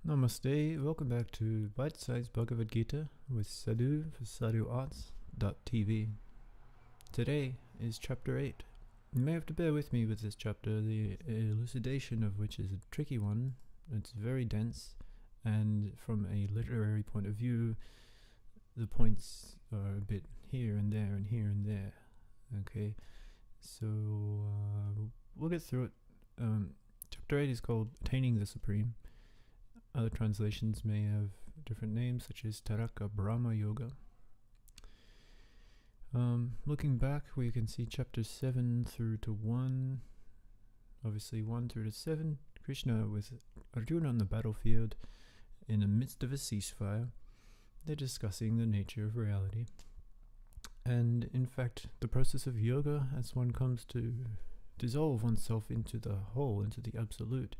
Namaste, welcome back to Bite-Sized Bhagavad Gita with Sadhu for sadhuarts.tv. Today is chapter 8. You may have to bear with me with this chapter, the elucidation of which is a tricky one. It's very dense, and from a literary point of view, the points are a bit here and there and here and there. Okay, so we'll get through it. Chapter 8 is called Attaining the Supreme. Other translations may have different names, such as Taraka Brahma Yoga. Looking back, we can see chapters 7 through to 1. Obviously, 1 through to 7. Krishna with Arjuna on the battlefield in the midst of a ceasefire. They're discussing the nature of reality. And in fact, the process of yoga, as one comes to dissolve oneself into the whole, into the absolute.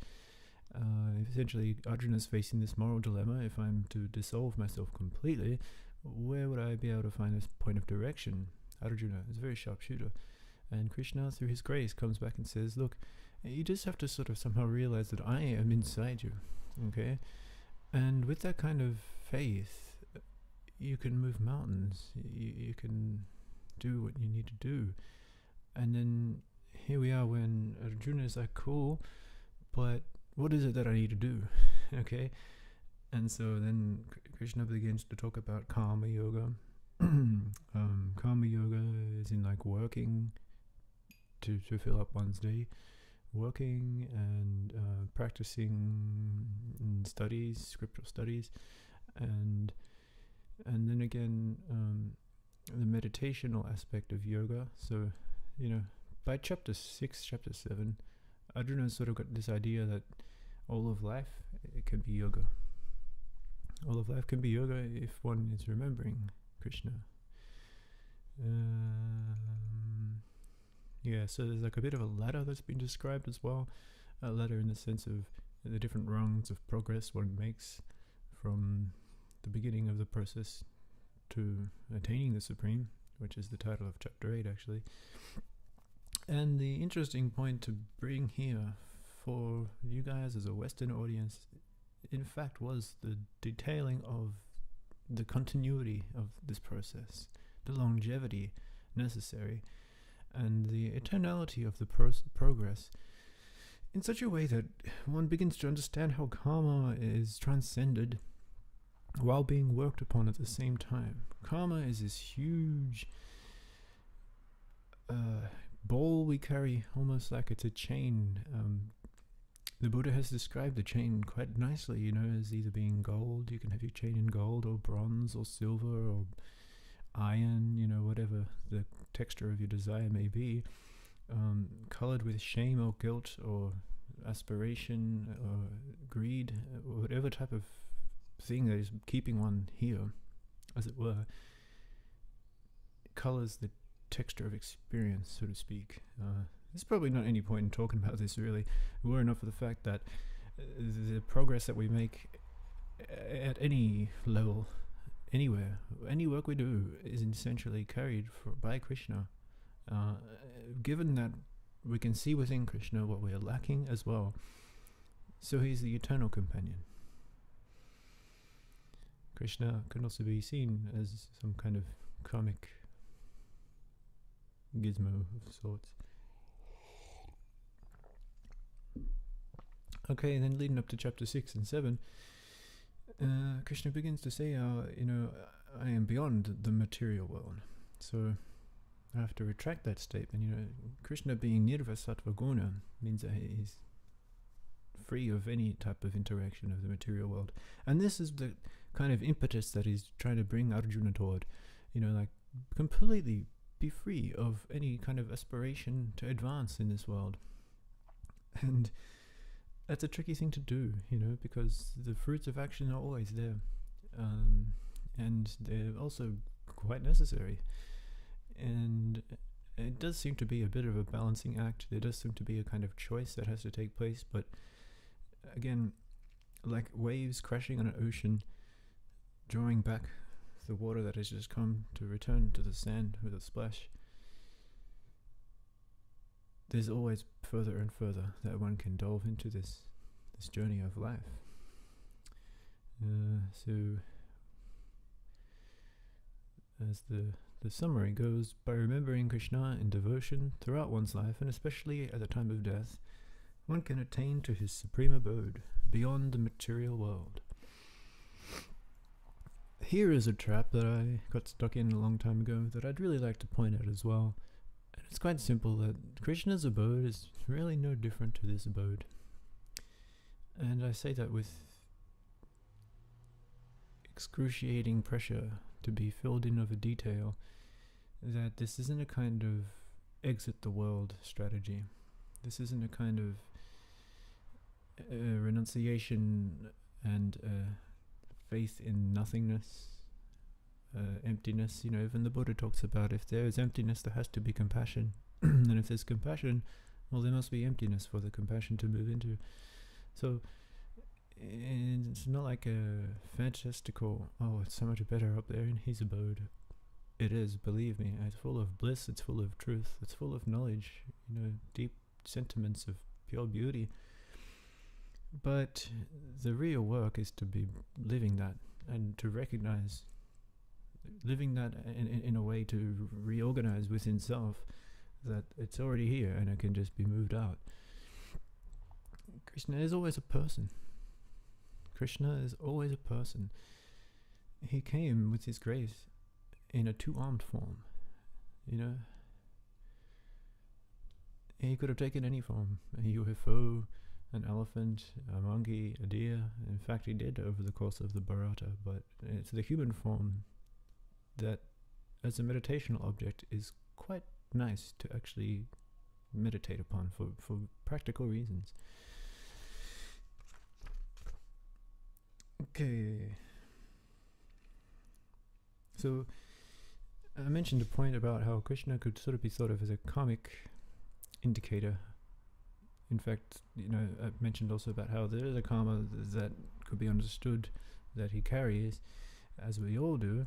Essentially, Arjuna is facing this moral dilemma. If I'm to dissolve myself completely, where would I be able to find this point of direction? Arjuna is a very sharp shooter. And Krishna, through his grace, comes back and says, look, you just have to sort of somehow realize that I am inside you. Okay? And with that kind of faith, you can move mountains. You can do what you need to do. And then here we are when Arjuna is like, cool, but what is it that I need to do? Okay? And so then Krishna begins to talk about karma yoga. Karma yoga is in like working to fill up one's day. Working and practicing in studies, scriptural studies. And then again, the meditational aspect of yoga. So, by chapter 6, chapter 7, Arjuna sort of got this idea that all of life, it can be yoga. All of life can be yoga if one is remembering Krishna. So there's like a bit of a ladder that's been described as well. A ladder in the sense of the different rungs of progress one makes from the beginning of the process to attaining the Supreme, which is the title of chapter 8 actually. And the interesting point to bring here for you guys as a Western audience, in fact, was the detailing of the continuity of this process, the longevity necessary, and the eternality of the progress, in such a way that one begins to understand how karma is transcended while being worked upon at the same time. Karma is this huge ball we carry, almost like it's a chain. The Buddha has described the chain quite nicely, as either being gold. You can have your chain in gold or bronze or silver or iron, whatever the texture of your desire may be, colored with shame or guilt or aspiration or greed, or whatever type of thing that is keeping one here, as it were, colors the texture of experience, so to speak. There's probably not any point in talking about this really, were enough for the fact that the progress that we make at any level, anywhere, any work we do is essentially carried by Krishna. Given that we can see within Krishna what we are lacking as well, so he's the eternal companion. Krishna can also be seen as some kind of comic gizmo of sorts. Okay, and then leading up to chapter 6 and 7, Krishna begins to say, I am beyond the material world. So I have to retract that statement. Krishna being nirvasattva guna means that he's free of any type of interaction of the material world. And this is the kind of impetus that he's trying to bring Arjuna toward, like completely be free of any kind of aspiration to advance in this world. And that's a tricky thing to do, because the fruits of action are always there. And they're also quite necessary. And it does seem to be a bit of a balancing act. There does seem to be a kind of choice that has to take place. But again, like waves crashing on an ocean, drawing back the water that has just come to return to the sand with a splash, there's always further and further that one can delve into this journey of life. So, as the summary goes, by remembering Krishna in devotion throughout one's life, and especially at the time of death, one can attain to his supreme abode, beyond the material world. Here is a trap that I got stuck in a long time ago that I'd really like to point out as well. And it's quite simple, that Krishna's abode is really no different to this abode. And I say that with excruciating pressure to be filled in of a detail, that this isn't a kind of exit the world strategy. This isn't a kind of renunciation and faith in nothingness, emptiness. You know, even the Buddha talks about, if there is emptiness, there has to be compassion. And if there's compassion, well, there must be emptiness for the compassion to move into. So it's not like a fantastical, oh, it's so much better up there in his abode. It is, believe me. It's full of bliss, it's full of truth, it's full of knowledge, you know, deep sentiments of pure beauty. But the real work is to be living that, and to recognize, living that in a way to reorganize within self that it's already here and it can just be moved out. Krishna is always a person. Krishna is always a person. He came with his grace in a two-armed form, you know. He could have taken any form, a UFO, an elephant, a monkey, a deer. In fact, he did over the course of the Bharata, but it's the human form that, as a meditational object, is quite nice to actually meditate upon for practical reasons. Okay. So, I mentioned a point about how Krishna could sort of be thought of as a karmic indicator. In fact, you know, I mentioned also about how there is a karma that could be understood that he carries, as we all do.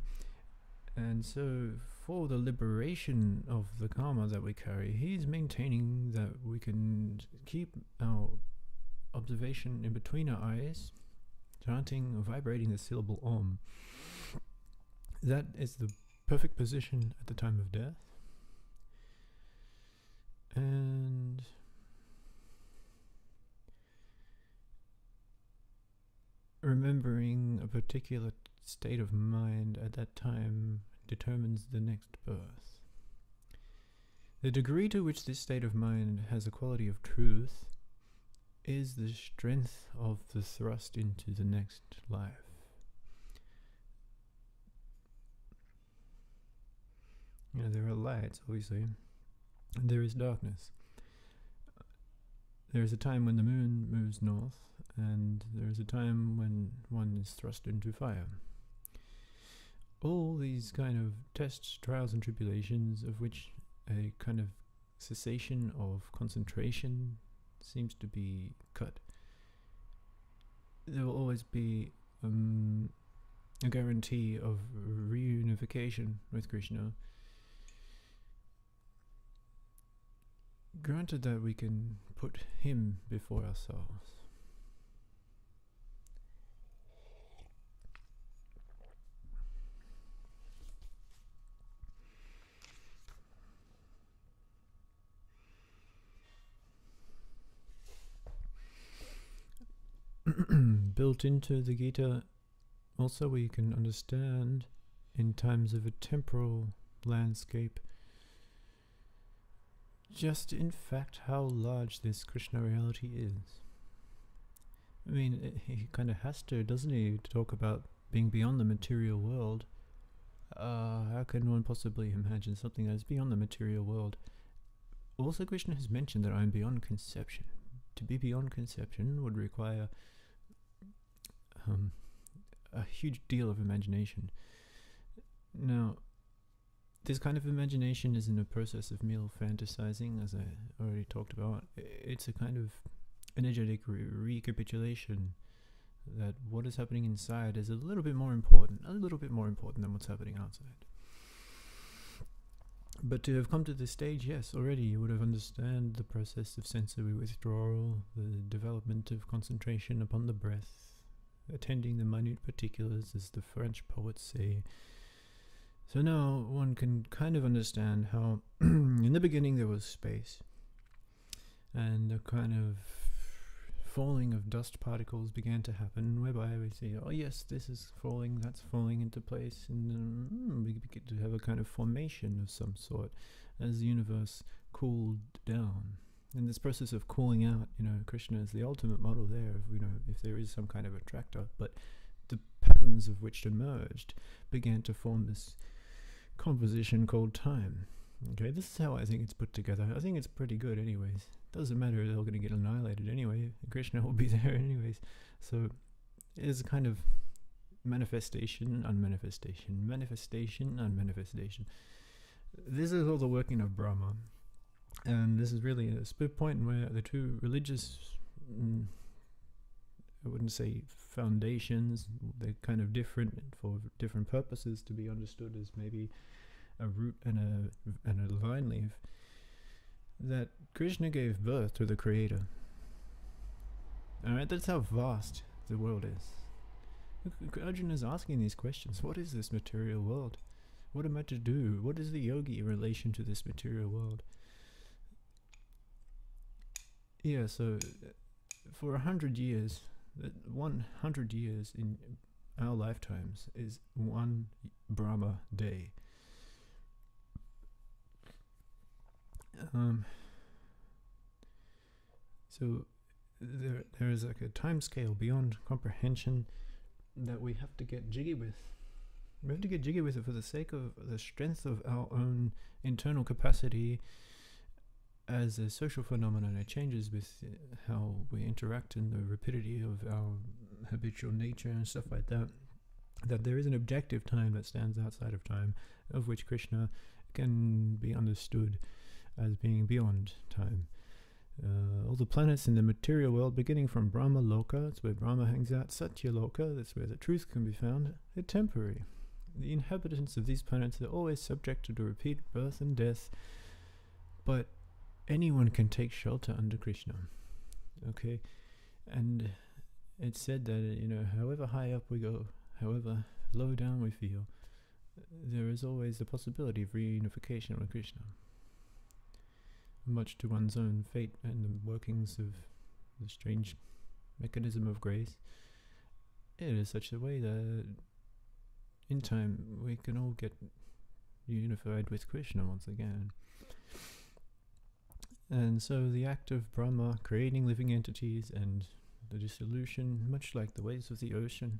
And so, for the liberation of the karma that we carry, he's maintaining that we can keep our observation in between our eyes, chanting or vibrating the syllable Om. That is the perfect position at the time of death. And remembering a particular state of mind at that time determines the next birth. The degree to which this state of mind has a quality of truth is the strength of the thrust into the next life. You know, there are lights, obviously, and there is darkness. There is a time when the moon moves north, and there is a time when one is thrust into fire. All these kind of tests, trials, and tribulations, of which a kind of cessation of concentration seems to be cut. There will always be a guarantee of reunification with Krishna. Granted that we can put him before ourselves. Built into the Gita, also we can understand in times of a temporal landscape just in fact how large this Krishna reality is. I mean, he kind of has to, doesn't he, to talk about being beyond the material world. How can one possibly imagine something that is beyond the material world? Also, Krishna has mentioned that I am beyond conception. To be beyond conception would require a huge deal of imagination. Now, this kind of imagination isn't a process of mere fantasizing, as I already talked about. It's a kind of energetic recapitulation that what is happening inside is a little bit more important than what's happening outside. But to have come to this stage, yes, already you would have understood the process of sensory withdrawal, the development of concentration upon the breath, attending the minute particulars, as the French poets say. So now one can kind of understand how in the beginning there was space, and a kind of falling of dust particles began to happen, whereby we see, oh yes, this is falling, that's falling into place, and we begin to have a kind of formation of some sort as the universe cooled down. In this process of cooling out, Krishna is the ultimate model there of, if there is some kind of attractor, but the patterns of which emerged began to form this composition called time. Okay, this is how I think it's put together. I think it's pretty good anyways. Doesn't matter, they're all going to get annihilated anyway. Krishna will be there anyways. So it is a kind of manifestation, unmanifestation, manifestation, unmanifestation. This is all the working of Brahma. And this is really a split point where the two religious, I wouldn't say foundations, they're kind of different for different purposes to be understood as maybe a root and a vine leaf, that Krishna gave birth to the Creator. Alright, that's how vast the world is. Arjuna is asking these questions. What is this material world? What am I to do? What is the yogi in relation to this material world? Yeah, so for 100 years, 100 years in our lifetimes is one Brahma day. So there is like a time scale beyond comprehension that we have to get jiggy with. We have to get jiggy with it for the sake of the strength of our own internal capacity as a social phenomenon. It changes with how we interact and the rapidity of our habitual nature and stuff like that. That there is an objective time that stands outside of time, of which Krishna can be understood as being beyond time. All the planets in the material world, beginning from Brahma Loka, that's where Brahma hangs out, Satya Loka, that's where the truth can be found, they're temporary. The inhabitants of these planets are always subjected to repeated birth and death, but anyone can take shelter under Krishna. Okay? And it's said that, however high up we go, however low down we feel, there is always the possibility of reunification with Krishna. Much to one's own fate and the workings of the strange mechanism of grace, it is such a way that in time we can all get unified with Krishna once again. And so the act of Brahma creating living entities and the dissolution, much like the waves of the ocean,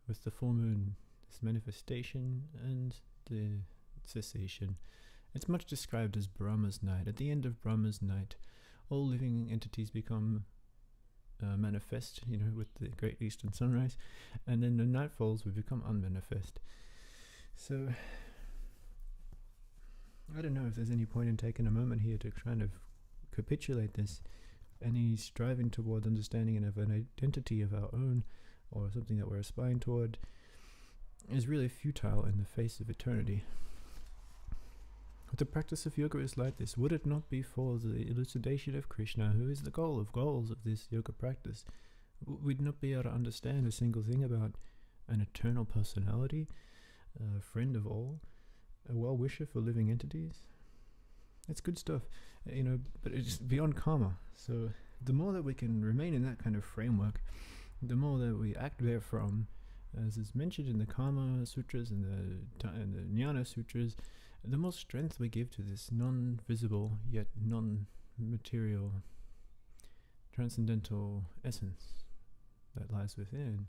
with the full moon, this manifestation and the cessation. It's much described as Brahma's night. At the end of Brahma's night, all living entities become manifest, with the great eastern sunrise, and then the night falls, we become unmanifest. So, I don't know if there's any point in taking a moment here to kind of capitulate this. Any striving toward understanding of an identity of our own, or something that we're aspiring toward, is really futile in the face of eternity. But the practice of yoga is like this. Would it not be for the elucidation of Krishna, who is the goal of goals of this yoga practice, we'd not be able to understand a single thing about an eternal personality, a friend of all, a well-wisher for living entities? It's good stuff, but it's beyond karma. So the more that we can remain in that kind of framework, the more that we act therefrom, as is mentioned in the Karma Sutras and the Jnana Sutras, the more strength we give to this non-visible yet non-material transcendental essence that lies within.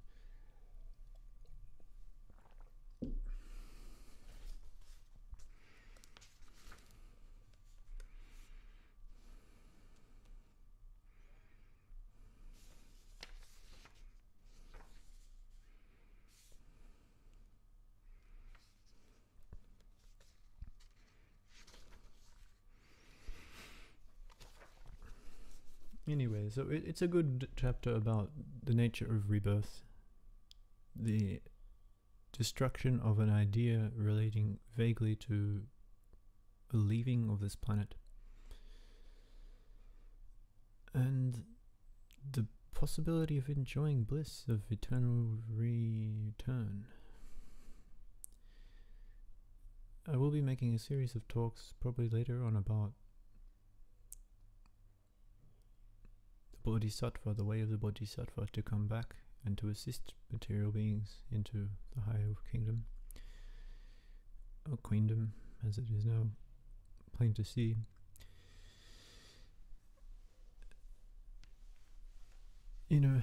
Anyway, so it's a good chapter about the nature of rebirth, the destruction of an idea relating vaguely to a leaving of this planet, and the possibility of enjoying bliss of eternal return. I will be making a series of talks probably later on about the Bodhisattva, the way of the Bodhisattva to come back and to assist material beings into the higher kingdom, or queendom as it is now plain to see. You know,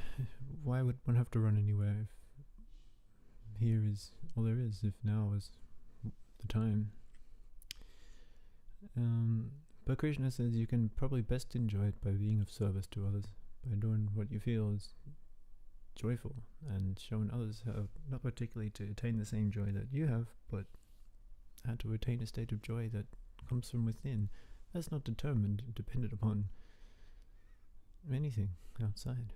why would one have to run anywhere if here is all there is, if now is the time? But Krishna says you can probably best enjoy it by being of service to others, by doing what you feel is joyful and showing others how, not particularly to attain the same joy that you have, but how to attain a state of joy that comes from within. That's not dependent upon anything outside.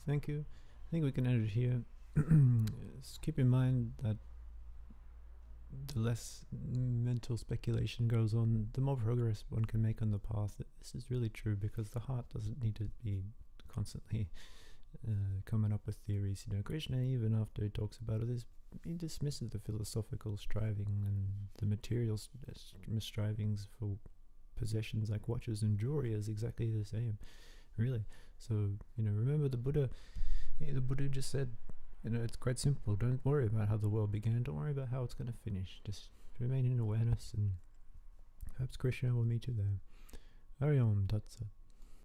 Thank you. I think we can end it here. Just keep in mind that the less mental speculation goes on, the more progress one can make on the path. This is really true, because the heart doesn't need to be constantly coming up with theories. You know, Krishna, even after he talks about it, he dismisses the philosophical striving and the material strivings for possessions like watches and jewelry as exactly the same, really. So, you know, remember the Buddha just said, you know, it's quite simple. Don't worry about how the world began. Don't worry about how it's going to finish. Just remain in awareness, and perhaps Krishna will meet you there. Hari Om Tat Sat.